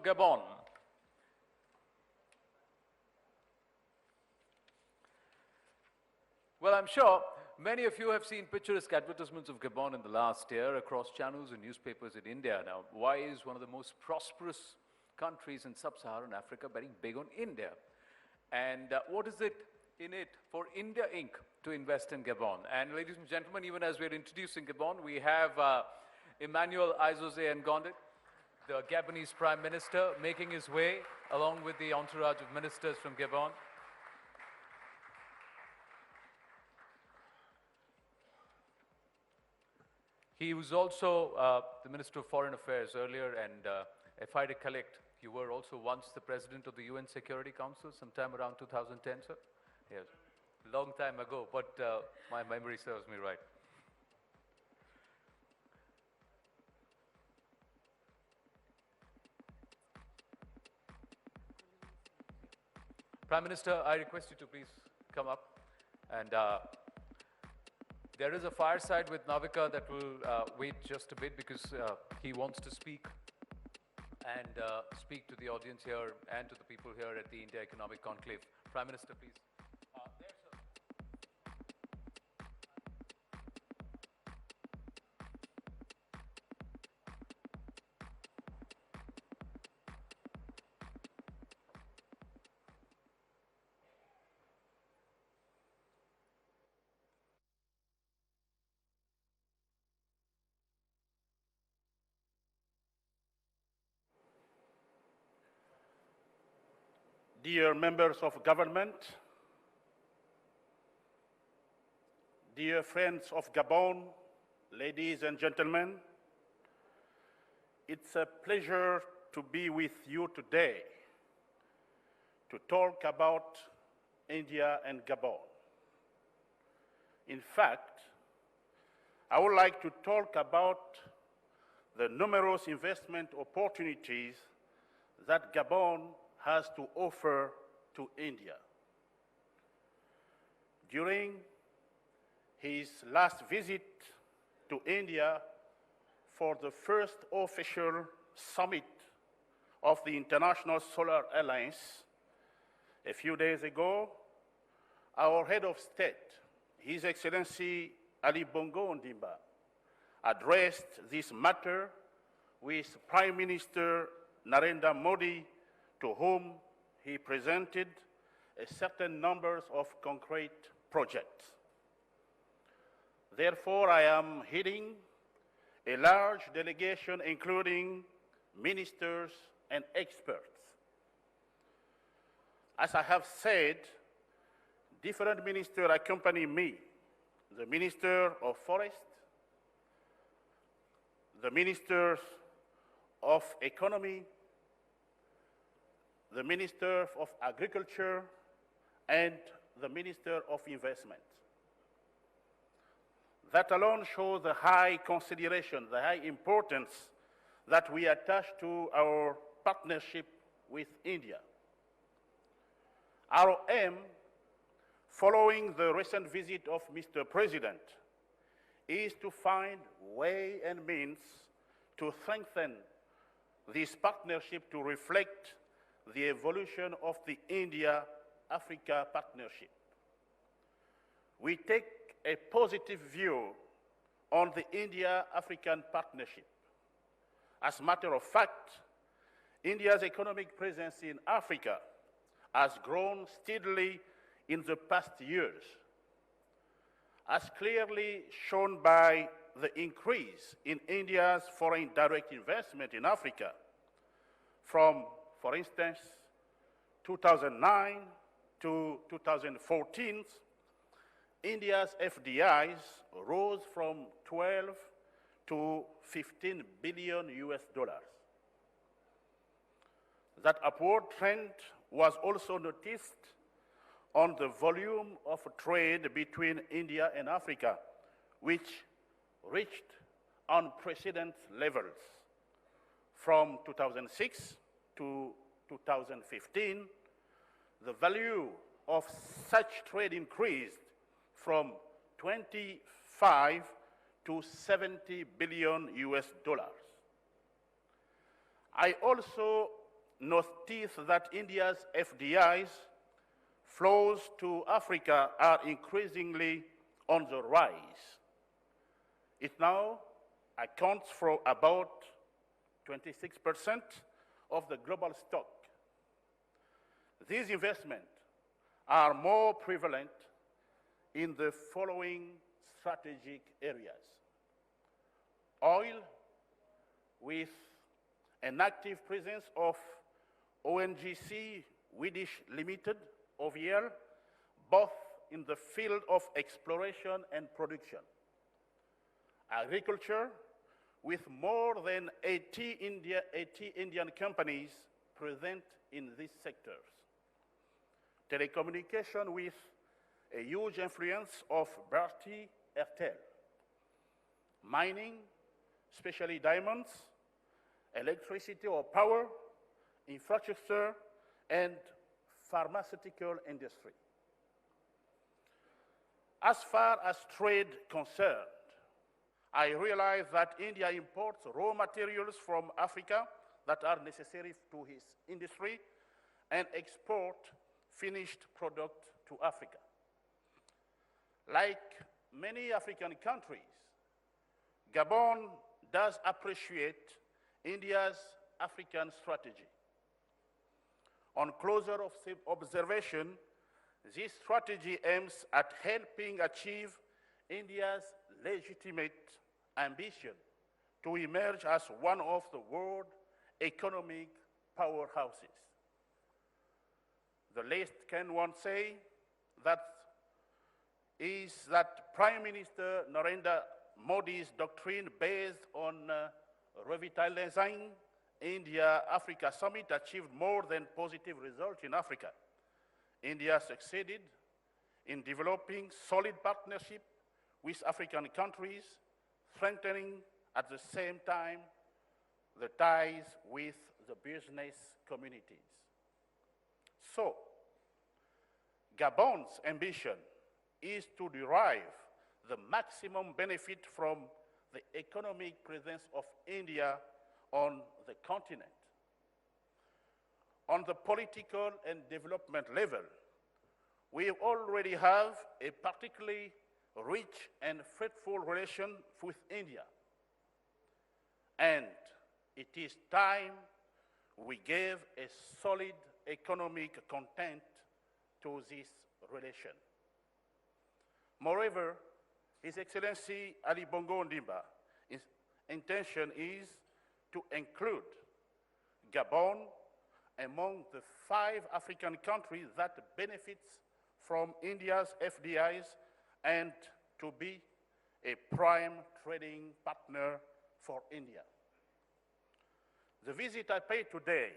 Gabon. Well, I'm sure many of you have seen picturesque advertisements of Gabon in the last year across channels and newspapers in India. Now, why is one of the most prosperous countries in sub-Saharan Africa betting big on India? And what is it in it for India Inc. to invest in Gabon? And ladies and gentlemen, even as we're introducing Gabon, we have Emmanuel Aizose Ngonde, the Gabonese Prime Minister, making his way along with the entourage of ministers from Gabon. He was also the Minister of Foreign Affairs earlier, and if I recollect, you were also once the President of the UN Security Council, sometime around 2010, sir? Yes, long time ago, but my memory serves me right. Prime Minister, I request you to please come up. And there is a fireside with Navika that will wait just a bit because he wants to speak and speak to the audience here and to the people here at the India Economic Conclave. Prime Minister, please. There, sir. Dear members of government, dear friends of Gabon, ladies and gentlemen, it's a pleasure to be with you today to talk about India and Gabon. In fact, I would like to talk about the numerous investment opportunities that Gabon has to offer to India. During his last visit to India for the first official summit of the International Solar Alliance, a few days ago, our head of state, His Excellency Ali Bongo Ondimba, addressed this matter with Prime Minister Narendra Modi, to whom he presented a certain numbers of concrete projects. Therefore, I am heading a large delegation including ministers and experts. As I have said, different ministers accompany me: the Minister of Forest, the Ministers of Economy, the Minister of Agriculture, and the Minister of Investment. That alone shows the high consideration, the high importance that we attach to our partnership with India. Our aim, following the recent visit of Mr. President, is to find way and means to strengthen this partnership to reflect the evolution of the India-Africa partnership. We take a positive view on the India-African partnership. As a matter of fact, India's economic presence in Africa has grown steadily in the past years, as clearly shown by the increase in India's foreign direct investment in Africa from, for instance, 2009 to 2014, India's FDIs rose from 12 to 15 billion US dollars. That upward trend was also noticed on the volume of trade between India and Africa, which reached unprecedented levels. From 2006 to 2015, the value of such trade increased from 25 to 70 billion US dollars. I also noticed that India's FDIs flows to Africa are increasingly on the rise. It now accounts for about 26% of the global stock. These investments are more prevalent in the following strategic areas: oil, with an active presence of ONGC Swedish Limited, OVL, both in the field of exploration and production. Agriculture, with more than 80 Indian companies present in these sectors. Telecommunication, with a huge influence of Bharti Airtel. Mining, especially diamonds, electricity or power, infrastructure, and pharmaceutical industry. As far as trade concerned, I realize that India imports raw materials from Africa that are necessary to its industry and export finished product to Africa. Like many African countries, Gabon does appreciate India's African strategy. On closer observation, this strategy aims at helping achieve India's legitimate ambition to emerge as one of the world economic powerhouses. The least can one say is that Prime Minister Narendra Modi's doctrine based on revitalizing India-Africa Summit achieved more than positive results in Africa. India succeeded in developing solid partnership with African countries, strengthening at the same time the ties with the business communities. So, Gabon's ambition is to derive the maximum benefit from the economic presence of India on the continent. On the political and development level, we already have a particularly rich and fruitful relation with India. And it is time we gave a solid economic content to this relation. Moreover, His Excellency Ali Bongo Ondimba's intention is to include Gabon among the 5 African countries that benefits from India's FDIs and to be a prime trading partner for India. The visit I paid today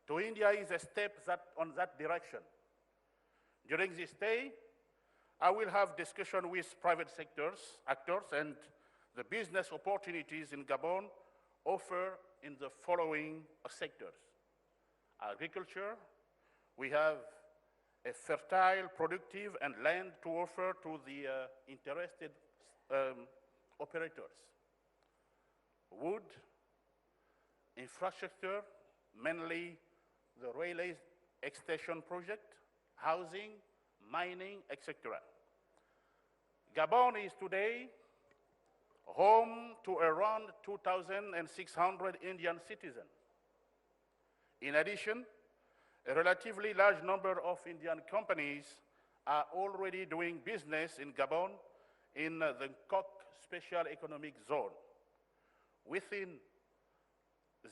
to India is a step on that direction. During this day, I will have discussion with private actors, and the business opportunities in Gabon offer in the following sectors. Agriculture, we have a fertile, productive, and land to offer to the interested operators. Wood, infrastructure, mainly the railway extension project, housing, mining, etc. Gabon is today home to around 2,600 Indian citizens. In addition, a relatively large number of Indian companies are already doing business in Gabon in the Coque Special Economic Zone. Within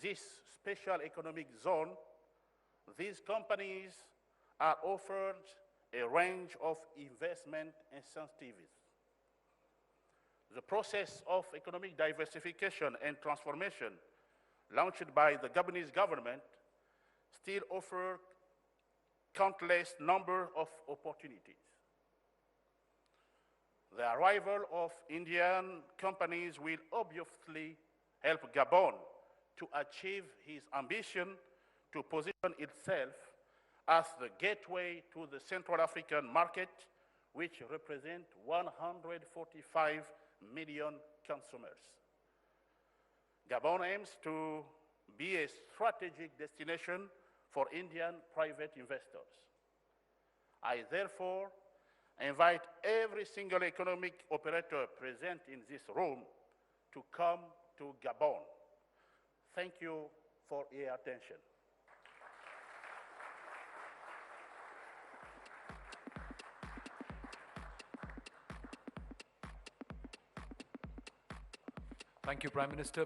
this special economic zone, these companies are offered a range of investment incentives. The process of economic diversification and transformation launched by the Gabonese government still offers countless number of opportunities. The arrival of Indian companies will obviously help Gabon to achieve his ambition to position itself as the gateway to the Central African market, which represents 145 million consumers. Gabon aims to be a strategic destination for Indian private investors. I therefore invite every single economic operator present in this room to come to Gabon. Thank you for your attention. Thank you, Prime Minister.